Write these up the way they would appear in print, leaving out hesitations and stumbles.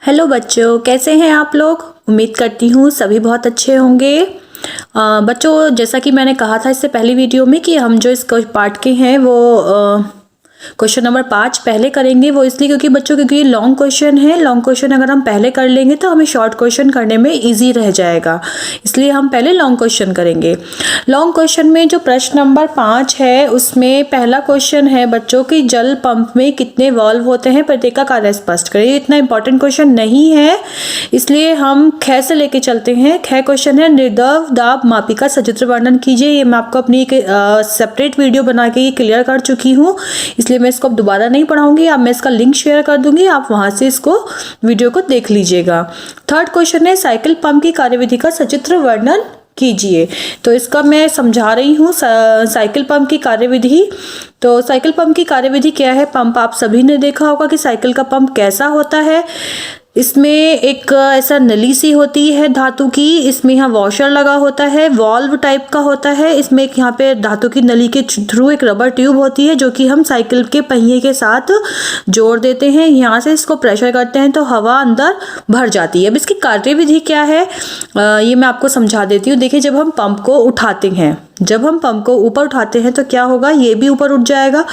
Hello बच्चों, कैसे हैं आप लोग। उम्मीद करती हूँ सभी बहुत अच्छे होंगे। बच्चों, जैसा कि मैंने कहा था इससे पहली वीडियो में कि हम जो इस पार्ट के हैं वो क्वेश्चन नंबर 5 पहले करेंगे। वो इसलिए क्योंकि ये लॉन्ग क्वेश्चन है। लॉन्ग क्वेश्चन अगर हम पहले कर लेंगे तो हमें शॉर्ट क्वेश्चन करने में इजी रह जाएगा, इसलिए हम पहले लॉन्ग क्वेश्चन करेंगे। लॉन्ग क्वेश्चन में जो प्रश्न नंबर 5 है उसमें पहला क्वेश्चन है बच्चों कि जल पंप में कितने वाल्व होते हैं, प्रत्येक का कार्य स्पष्ट करें। ये इतना इंपॉर्टेंट क्वेश्चन नहीं है, इसलिए हम ख से लेके चलते हैं। ख क्वेश्चन है निर्दव दाब मापी का सचित्र वर्णन कीजिए। ये मैं आपको अपनी एक सेपरेट वीडियो बना के ये क्लियर कर चुकी हूँ, इसलिए मैं इसको अब दोबारा नहीं पढ़ाऊंगी। अब मैं इसका लिंक शेयर कर दूंगी, आप वहां से इसको वीडियो को देख लीजिएगा। थर्ड क्वेश्चन है साइकिल पंप की कार्यविधि का सचित्र वर्णन कीजिए। तो इसका मैं समझा रही हूँ साइकिल पंप की कार्यविधि। तो साइकिल पंप की कार्यविधि क्या है। पंप आप सभी ने देखा होगा कि साइकिल का पंप कैसा होता है। इसमें एक ऐसा नली सी होती है धातु की, इसमें यहाँ वॉशर लगा होता है, वॉल्व टाइप का होता है। इसमें एक यहाँ पे धातु की नली के थ्रू एक रबर ट्यूब होती है जो कि हम साइकिल के पहिए के साथ जोड़ देते हैं। यहाँ से इसको प्रेशर करते हैं तो हवा अंदर भर जाती है। अब इसकी कार्यविधि क्या है ये मैं आपको समझा देती हूँ। देखिए, जब हम पंप को उठाते हैं, जब हम पंप को ऊपर उठाते हैं तो क्या होगा, ये भी ऊपर उठ जाएगा।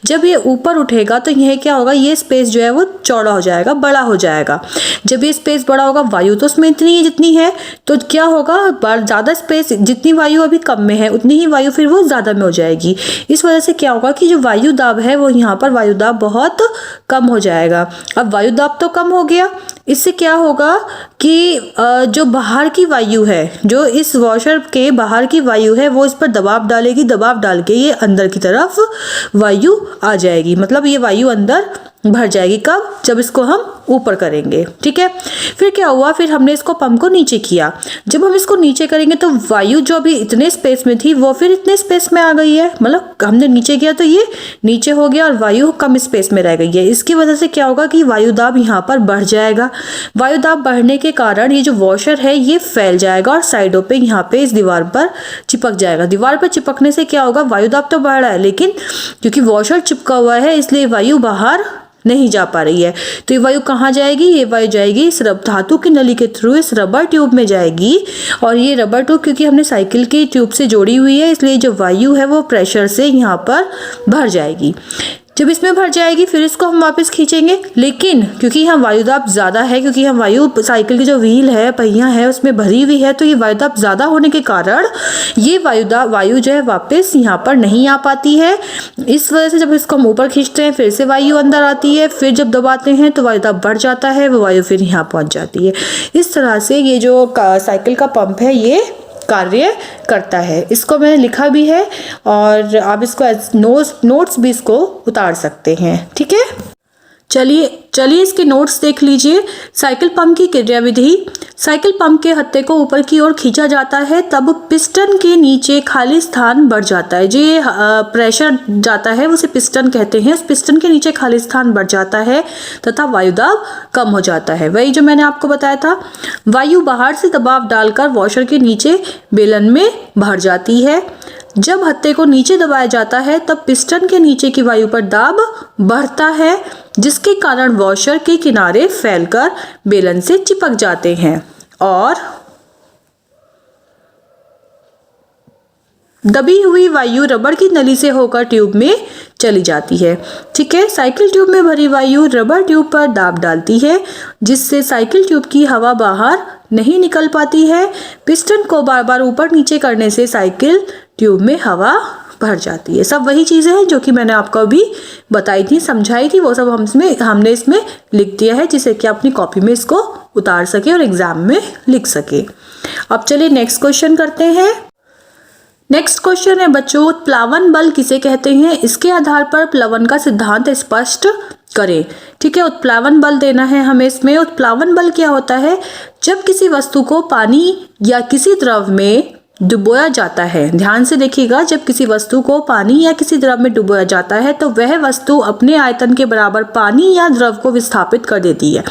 जब ये ऊपर उठेगा तो यह क्या होगा, ये स्पेस जो है वो चौड़ा हो जाएगा, बड़ा हो जाएगा। जब ये स्पेस बड़ा होगा, वायु तो उसमें इतनी ही जितनी है, तो क्या होगा, ज़्यादा स्पेस, जितनी वायु अभी कम में है उतनी ही वायु फिर वो ज़्यादा में हो जाएगी। इस वजह से क्या होगा कि जो वायु दाब है वो यहाँ पर वायु दाब बहुत कम हो जाएगा। अब वायु दाब तो कम हो गया, इससे क्या होगा कि जो बाहर की वायु है, जो इस वॉशर के बाहर की वायु है, वो इस पर दबाव डालेगी। दबाव डाल के ये अंदर की तरफ वायु आ जाएगी, मतलब ये वायु अंदर भर जाएगी। कब, जब इसको हम ऊपर करेंगे। ठीक है, फिर क्या हुआ, फिर हमने इसको पंप को नीचे किया। जब हम इसको नीचे करेंगे तो वायु जो अभी इतने स्पेस में थी वो फिर इतने स्पेस में आ गई है, मतलब हमने नीचे किया तो ये नीचे हो गया और वायु कम स्पेस में रह गई है। इसकी वजह से क्या होगा कि वायु दाब यहाँ पर बढ़ जाएगा। वायु दाब बढ़ने के कारण ये जो वॉशर है ये फैल जाएगा और साइडों पे यहाँ पे इस दीवार पर चिपक जाएगा। दीवार पर चिपकने से क्या होगा, वायु दाब तो बढ़ रहा है, लेकिन क्योंकि वॉशर चिपका हुआ है इसलिए वायु बाहर नहीं जा पा रही है। तो ये वायु कहाँ जाएगी, ये वायु जाएगी इस धातु की नली के थ्रू इस रबर ट्यूब में जाएगी। और ये रबर ट्यूब क्योंकि हमने साइकिल की ट्यूब से जोड़ी हुई है, इसलिए जो वायु है वो प्रेशर से यहाँ पर भर जाएगी। जब इसमें भर जाएगी फिर इसको हम वापस खींचेंगे, लेकिन क्योंकि यहाँ वायुदाब ज़्यादा है, क्योंकि यहाँ वायु साइकिल की जो व्हील है, पहिया है, उसमें भरी हुई है, तो ये वायुदाब ज़्यादा होने के कारण ये वायु जो है वापस यहाँ पर नहीं आ पाती है। इस वजह से जब इसको हम ऊपर खींचते हैं फिर से वायु अंदर आती है, फिर जब दबाते हैं तो वायुदाब बढ़ जाता है, वो वायु फिर यहाँ पहुँच जाती है। इस तरह से ये जो साइकिल का पंप है ये कार्य करता है। इसको मैंने लिखा भी है और आप इसको नोट्स भी इसको उतार सकते हैं। ठीक है, चलिए इसके नोट्स देख लीजिए। साइकिल पंप की क्रियाविधि। साइकिल पंप के हत्थे को ऊपर की ओर खींचा जाता है, तब पिस्टन के नीचे खाली स्थान बढ़ जाता है। जो ये प्रेशर जाता है उसे पिस्टन कहते हैं। उस पिस्टन के नीचे खाली स्थान बढ़ जाता है तथा वायुदाब कम हो जाता है। वही जो मैंने आपको बताया था, वायु बाहर से दबाव डालकर वॉशर के नीचे बेलन में भर जाती है। जब हत्थे को नीचे दबाया जाता है तब पिस्टन के नीचे की वायु पर दाब बढ़ता है, जिसके कारण वॉशर के किनारे फैलकर बेलन से चिपक जाते हैं और दबी हुई वायु रबर की नली से होकर ट्यूब में चली जाती है। ठीक है, साइकिल ट्यूब में भरी वायु रबर ट्यूब पर दाब डालती है, जिससे साइकिल ट्यूब की हवा बाहर नहीं निकल पाती है। पिस्टन को बार बार ऊपर नीचे करने से साइकिल ट्यूब में हवा भर जाती है। सब वही चीज़ें हैं जो कि मैंने आपको अभी बताई थी, समझाई थी, वो सब हमने इसमें लिख दिया है, जिससे कि आप अपनी कॉपी में इसको उतार सके और एग्जाम में लिख सके। अब चलिए नेक्स्ट क्वेश्चन करते हैं। नेक्स्ट क्वेश्चन है बच्चों, उत्प्लावन बल किसे कहते हैं, इसके आधार पर प्लवन का सिद्धांत स्पष्ट करें। ठीक है, उत्प्लावन बल देना है हमें इसमें। उत्प्लावन बल क्या होता है, जब किसी वस्तु को पानी या किसी द्रव में डुबोया जाता है। ध्यान से देखिएगा, जब किसी वस्तु को पानी या किसी द्रव में डुबोया जाता है तो वह वस्तु अपने आयतन के बराबर पानी या द्रव को विस्थापित कर देती है।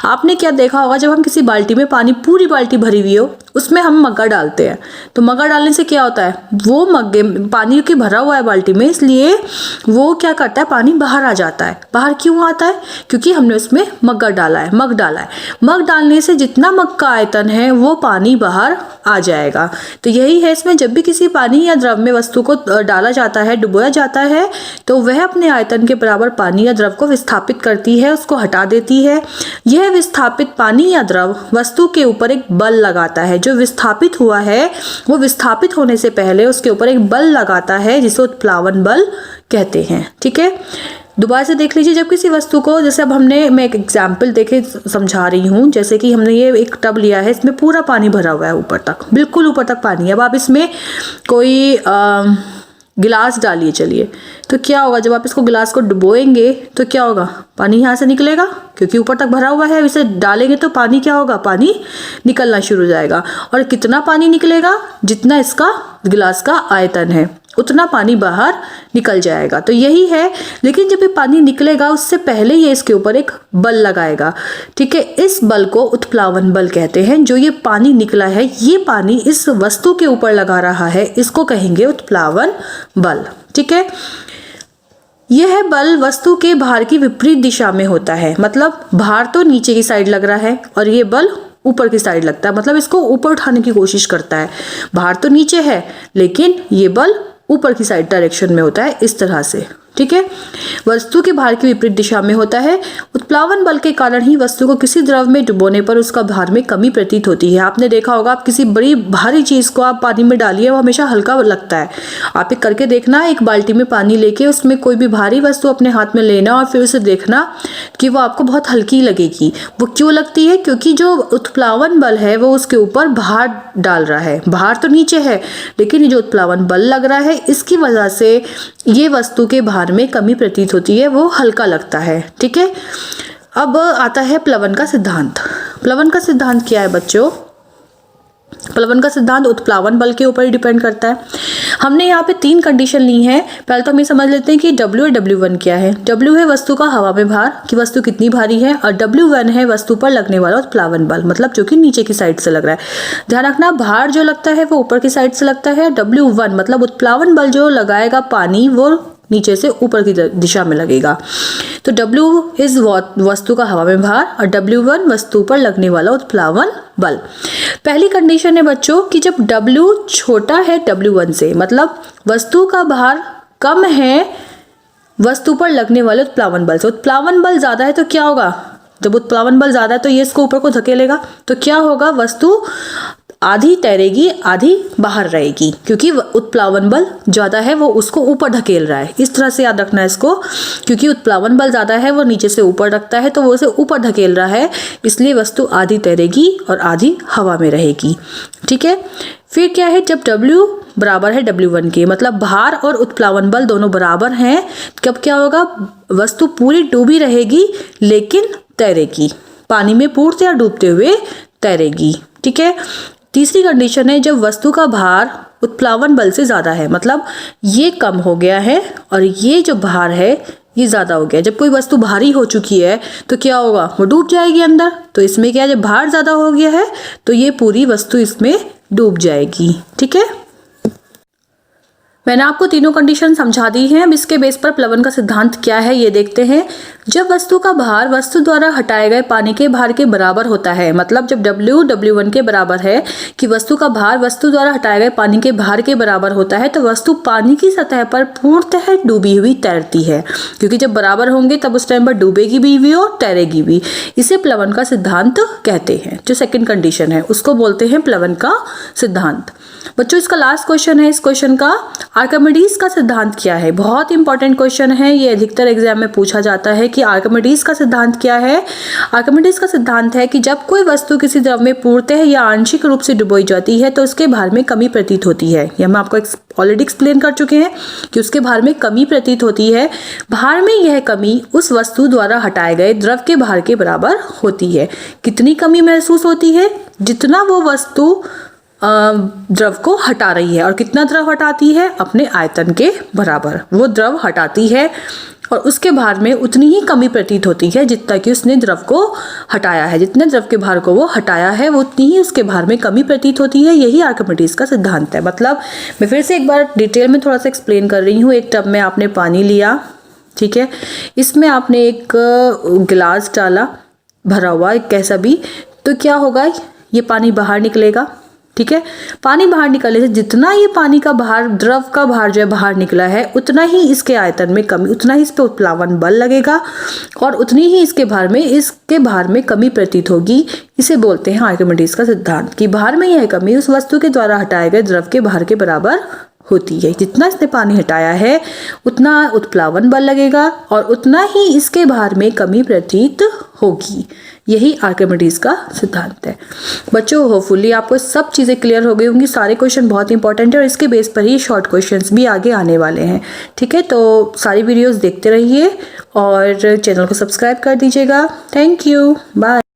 आपने क्या देखा होगा, जब हम किसी बाल्टी में पानी, पूरी बाल्टी भरी हुई हो, उसमें हम मग्गा डालते हैं। तो मग्गा डालने से क्या होता है, वो मग्गे पानी के भरा हुआ है बाल्टी में, इसलिए वो क्या करता है, पानी बाहर आ जाता है। बाहर क्यों आता है, क्योंकि हमने उसमें मग्गा डाला है, मग डाला है। मग डालने से जितना मग का आयतन है वो पानी बाहर आ जाएगा। तो यही है इसमें, जब भी किसी पानी या द्रव्य वस्तु को डाला जाता है, डुबोया जाता है, तो वह अपने आयतन के बराबर पानी या द्रव को विस्थापित करती है, उसको हटा देती है। यह विस्थापित पानी या द्रव वस्तु के ऊपर एक बल लगाता है। जो विस्थापित हुआ है वो विस्थापित होने से पहले उसके ऊपर एक बल लगाता है, जिसे उत्प्लावन बल कहते हैं। ठीक है, दोबारा से देख लीजिए। जब किसी वस्तु को, जैसे अब मैं एक एग्जाम्पल देके समझा रही हूँ। जैसे कि हमने ये एक टब लिया है, इसमें पूरा पानी भरा हुआ है, ऊपर तक, बिल्कुल ऊपर तक पानी है। अब आप इसमें कोई गिलास डालिए, चलिए, तो क्या होगा, जब आप इसको गिलास को डुबोएंगे तो क्या होगा, पानी यहाँ से निकलेगा, क्योंकि ऊपर तक भरा हुआ है। इसे डालेंगे तो पानी क्या होगा, पानी निकलना शुरू हो जाएगा। और कितना पानी निकलेगा, जितना इसका गिलास का आयतन है उतना पानी बाहर निकल जाएगा। तो यही है, लेकिन जब ये पानी निकलेगा उससे पहले ये इसके ऊपर एक बल लगाएगा। ठीक है, इस बल को उत्प्लावन बल कहते हैं। जो ये पानी निकला है, ये पानी इस वस्तु के ऊपर लगा रहा है, इसको कहेंगे उत्प्लावन बल। ठीक है, यह बल वस्तु के भार की विपरीत दिशा में होता है। मतलब भार तो नीचे की साइड लग रहा है और ये बल ऊपर की साइड लगता है, मतलब इसको ऊपर उठाने की कोशिश करता है। भार तो नीचे है लेकिन ये बल ऊपर की साइड डायरेक्शन में होता है, इस तरह से। ठीक है, वस्तु के भार की विपरीत दिशा में होता है। उत्प्लावन बल के कारण ही वस्तु को किसी द्रव में डुबोने पर उसका भार में कमी प्रतीत होती है। आपने देखा होगा, आप किसी बड़ी भारी चीज को आप पानी में डालिए, वो हमेशा हल्का लगता है। आप एक करके देखना, एक बाल्टी में पानी लेके उसमें कोई भी भारी वस्तु अपने हाथ में लेना और फिर उसे देखना कि वो आपको बहुत हल्की लगेगी। वो क्यों लगती है, क्योंकि जो उत्प्लावन बल है वो उसके ऊपर भार डाल रहा है। भार तो नीचे है लेकिन ये जो उत्प्लावन बल लग रहा है, इसकी वजह से ये वस्तु के भार में कमी प्रतीत होती है, वो हल्का लगता है। ठीक है, अब आता है प्लवन का सिद्धांत। प्लवन का सिद्धांत क्या है बच्चों? प्लवन का सिद्धांत उत्प्लावन बल के ऊपर ही डिपेंड करता है। हमने यहाँ पे 3 कंडीशन ली हैं। पहले तो हम ये समझ लेते हैं कि W और W1 क्या है। W है वस्तु का हवा में भार, कि वस्तु कितनी भारी है, और W1 है वस्तु पर लगने वाला उत्प्लावन बल, मतलब जो कि नीचे की साइड से लग रहा है। ध्यान रखना, भार जो लगता है वो ऊपर की साइड से लगता है। W1 मतलब उत्प्लावन बल जो लगाएगा पानी, वो नीचे से ऊपर की दिशा में लगेगा। तो W इज वस्तु का हवा में भार और W1 वस्तु पर लगने वाला उत्प्लावन बल। पहली कंडीशन है बच्चों कि जब W छोटा है W1 से, मतलब वस्तु का भार कम है वस्तु पर लगने वाले उत्प्लावन बल से। उत्प्लावन बल ज्यादा है तो क्या होगा, जब उत्प्लावन बल ज्यादा है तो ये इसको ऊपर को धकेलेगा, तो क्या होगा, वस्तु आधी तैरेगी आधी बाहर रहेगी, क्योंकि उत्प्लावन बल ज्यादा है, वो उसको ऊपर धकेल रहा है। इस तरह से याद रखना है इसको, क्योंकि उत्प्लावन बल ज्यादा है, वो नीचे से ऊपर रखता है, तो वो उसे ऊपर धकेल रहा है, इसलिए वस्तु आधी तैरेगी और आधी हवा में रहेगी। ठीक है, फिर क्या है, जब W बराबर है W1 के, मतलब भार और उत्प्लावन बल दोनों बराबर हैं, कब क्या होगा, वस्तु पूरी डूबी रहेगी लेकिन तैरेगी, पानी में पूर्णतया डूबते हुए तैरेगी। ठीक है, तीसरी कंडीशन है जब वस्तु का भार उत्प्लावन बल से ज्यादा है, मतलब ये कम हो गया है और ये जो भार है ये ज्यादा हो गया। जब कोई वस्तु भारी हो चुकी है तो क्या होगा, वो डूब जाएगी अंदर। तो इसमें क्या है, जब भार ज्यादा हो गया है तो ये पूरी वस्तु इसमें डूब जाएगी। ठीक है, मैंने आपको तीनों कंडीशन समझा दी हैं। अब इसके बेस पर प्लवन का सिद्धांत क्या है ये देखते हैं। जब वस्तु का भार वस्तु द्वारा हटाए गए पानी के भार के बराबर होता है, मतलब जब W W1 के बराबर है, कि वस्तु का भार वस्तु द्वारा हटाए गए पानी के भार के बराबर होता है, तो वस्तु पानी की सतह पर पूर्णतः डूबी हुई तैरती है, क्योंकि जब बराबर होंगे तब उस टाइम पर डूबेगी भी और तैरेगी भी। इसे प्लवन का सिद्धांत कहते हैं। जो सेकंड कंडीशन है उसको बोलते हैं प्लवन का सिद्धांत। बच्चों, इसका लास्ट क्वेश्चन है। इस क्वेश्चन का आर्किमिडीज का सिद्धांत क्या है, बहुत इंपॉर्टेंट क्वेश्चन है। ये अधिकतर एग्जाम में पूछा जाता है कि आर्किमिडीज का सिद्धांत क्या है। आर्किमिडीज का सिद्धांत है कि जब कोई वस्तु किसी द्रव में पूर्णतः या आंशिक रूप से डुबोई जाती है तो उसके भार में कमी प्रतीत होती है। यह हम आपको ऑलरेडी एक्सप्लेन कर चुके हैं कि उसके भार में कमी प्रतीत होती है। भार में यह कमी उस वस्तु द्वारा हटाए गए द्रव के भार के बराबर होती है। कितनी कमी महसूस होती है, जितना वो वस्तु द्रव को हटा रही है। और कितना द्रव हटाती है, अपने आयतन के बराबर वो द्रव हटाती है। और उसके भार में उतनी ही कमी प्रतीत होती है जितना कि उसने द्रव को हटाया है। जितने द्रव के भार को वो हटाया है वो उतनी ही उसके भार में कमी प्रतीत होती है। यही आर्किमिडीज का सिद्धांत है। मतलब मैं फिर से एक बार डिटेल में थोड़ा सा एक्सप्लेन कर रही हूँ। एक टब में आपने पानी लिया, ठीक है, इसमें आपने एक गिलास डाला भरा हुआ एक कैसा भी, तो क्या होगा, ये पानी बाहर निकलेगा, ठीक है। पानी बाहर निकलने से जितना ये पानी का भार, द्रव का भार जो है बाहर निकला है, उतना ही इसके आयतन में कमी, उतना ही इस पे उत्प्लावन बल लगेगा और उतनी ही इसके भार में कमी प्रतीत होगी। इसे बोलते हैं आर्किमिडीज का सिद्धांत कि भार में यह कमी उस वस्तु के द्वारा हटाए गए द्रव के भार के बराबर होती है। जितना इसने पानी हटाया है उतना उत्प्लावन बल लगेगा और उतना ही इसके भार में कमी प्रतीत होगी। यही आर्किमिडीज का सिद्धांत है। बच्चों, होपफुली आपको सब चीज़ें क्लियर हो गई होंगी। सारे क्वेश्चन बहुत इंपॉर्टेंट है और इसके बेस पर ही शॉर्ट क्वेश्चंस भी आगे आने वाले हैं, ठीक है। तो सारी वीडियोस देखते रहिए और चैनल को सब्सक्राइब कर दीजिएगा। Thank you, bye.